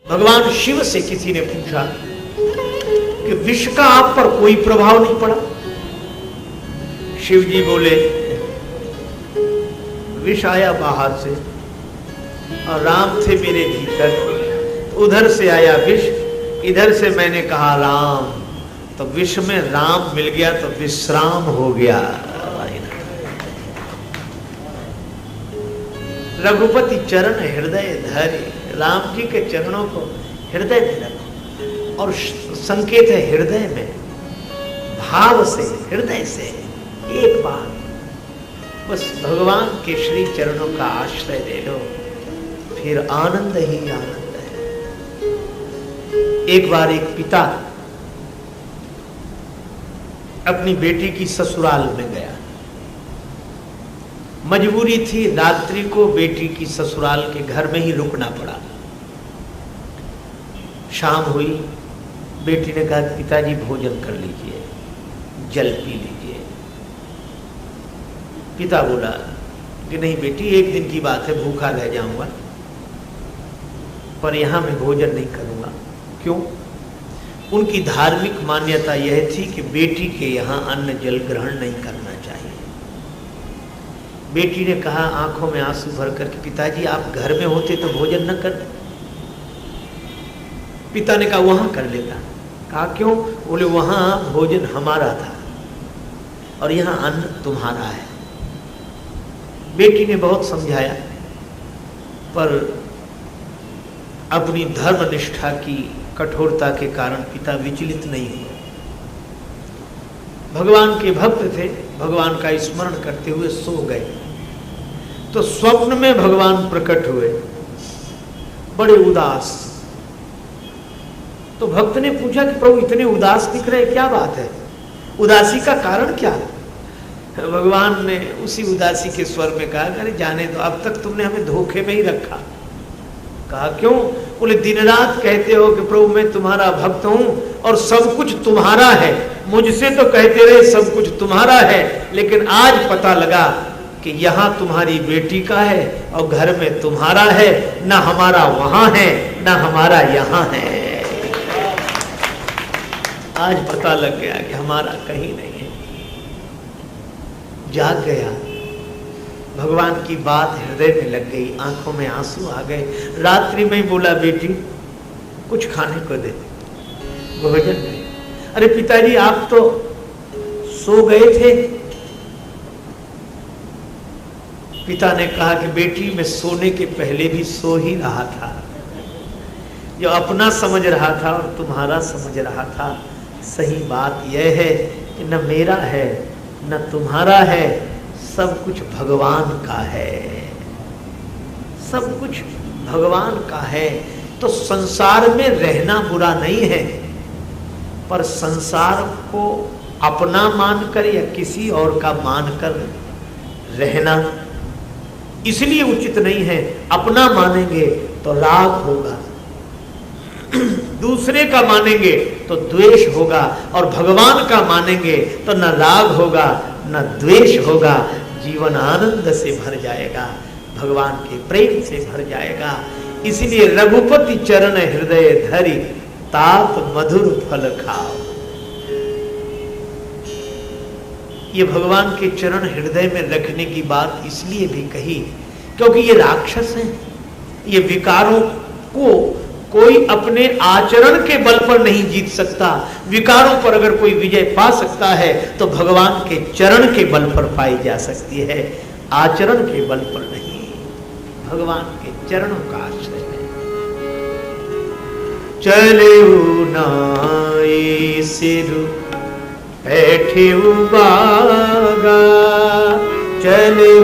भगवान शिव से किसी ने पूछा कि विष का आप पर कोई प्रभाव नहीं पड़ा? शिव जी बोले, विष आया बाहर से और राम थे मेरे भीतर, तो उधर से आया विष, इधर से मैंने कहा राम, तो विष में राम मिल गया तो विश्राम हो गया। रघुपति चरण हृदय धरे, राम जी के चरणों को हृदय में रखो, और संकेत है हृदय में, भाव से, हृदय से एक बार बस भगवान के श्री चरणों का आश्रय ले लो, फिर आनंद ही आनंद है। एक बार एक पिता अपनी बेटी की ससुराल में गया, मजबूरी थी, रात्रि को बेटी की ससुराल के घर में ही रुकना पड़ा। शाम हुई, बेटी ने कहा पिताजी भोजन कर लीजिए, जल पी लीजिए। पिता बोला कि नहीं बेटी, एक दिन की बात है, भूखा रह जाऊंगा, पर यहां मैं भोजन नहीं करूंगा। क्यों? उनकी धार्मिक मान्यता यह थी कि बेटी के यहां अन्न जल ग्रहण नहीं करना चाहिए। बेटी ने कहा आंखों में आंसू भर करके, पिताजी आप घर में होते तो भोजन न करते। पिता ने कहा वहां कर लेता। कहा क्यों? बोले वहां भोजन हमारा था और यहां अन्न तुम्हारा है। बेटी ने बहुत समझाया, पर अपनी धर्मनिष्ठा की कठोरता के कारण पिता विचलित नहीं हुए। भगवान के भक्त थे, भगवान का स्मरण करते हुए सो गए, तो स्वप्न में भगवान प्रकट हुए, बड़े उदास। तो भक्त ने पूछा कि प्रभु इतने उदास दिख रहे, क्या बात है, उदासी का कारण क्या है? भगवान ने उसी उदासी के स्वर में कहा, अरे जाने दो, अब तक तुमने हमें धोखे में ही रखा। कहा क्यों? बोले दिन रात कहते हो कि प्रभु मैं तुम्हारा भक्त हूं और सब कुछ तुम्हारा है, मुझसे तो कहते रहे सब कुछ तुम्हारा है, लेकिन आज पता लगा कि यहां तुम्हारी बेटी का है और घर में तुम्हारा है, ना हमारा वहां है ना हमारा यहां है। आज पता लग गया कि हमारा कहीं नहीं है। जाग गया, भगवान की बात हृदय में लग गई, आंखों में आंसू आ गए। रात्रि में बोला बेटी कुछ खाने को दे, भोजन नहीं। अरे पिताजी आप तो सो गए थे। पिता ने कहा कि बेटी मैं सोने के पहले भी सो ही रहा था, जो अपना समझ रहा था और तुम्हारा समझ रहा था। सही बात यह है कि न मेरा है न तुम्हारा है, सब कुछ भगवान का है, सब कुछ भगवान का है। तो संसार में रहना बुरा नहीं है, पर संसार को अपना मानकर या किसी और का मानकर रहना इसलिए उचित नहीं है। अपना मानेंगे तो राग होगा, दूसरे का मानेंगे तो द्वेष होगा, और भगवान का मानेंगे तो न राग होगा न द्वेष होगा। जीवन आनंद से भर जाएगा, भगवान के प्रेम से भर जाएगा। इसलिए रघुपति चरण हृदय धरि, तात मधुर फल खाओ। ये भगवान के चरण हृदय में रखने की बात इसलिए भी कही क्योंकि ये राक्षस हैं, ये विकारों को कोई अपने आचरण के बल पर नहीं जीत सकता। विकारों पर अगर कोई विजय पा सकता है तो भगवान के चरण के बल पर पाई जा सकती है, आचरण के बल पर नहीं। भगवान के चरणों का आश्रय है। चले नाई सिर बैठे बागा, चले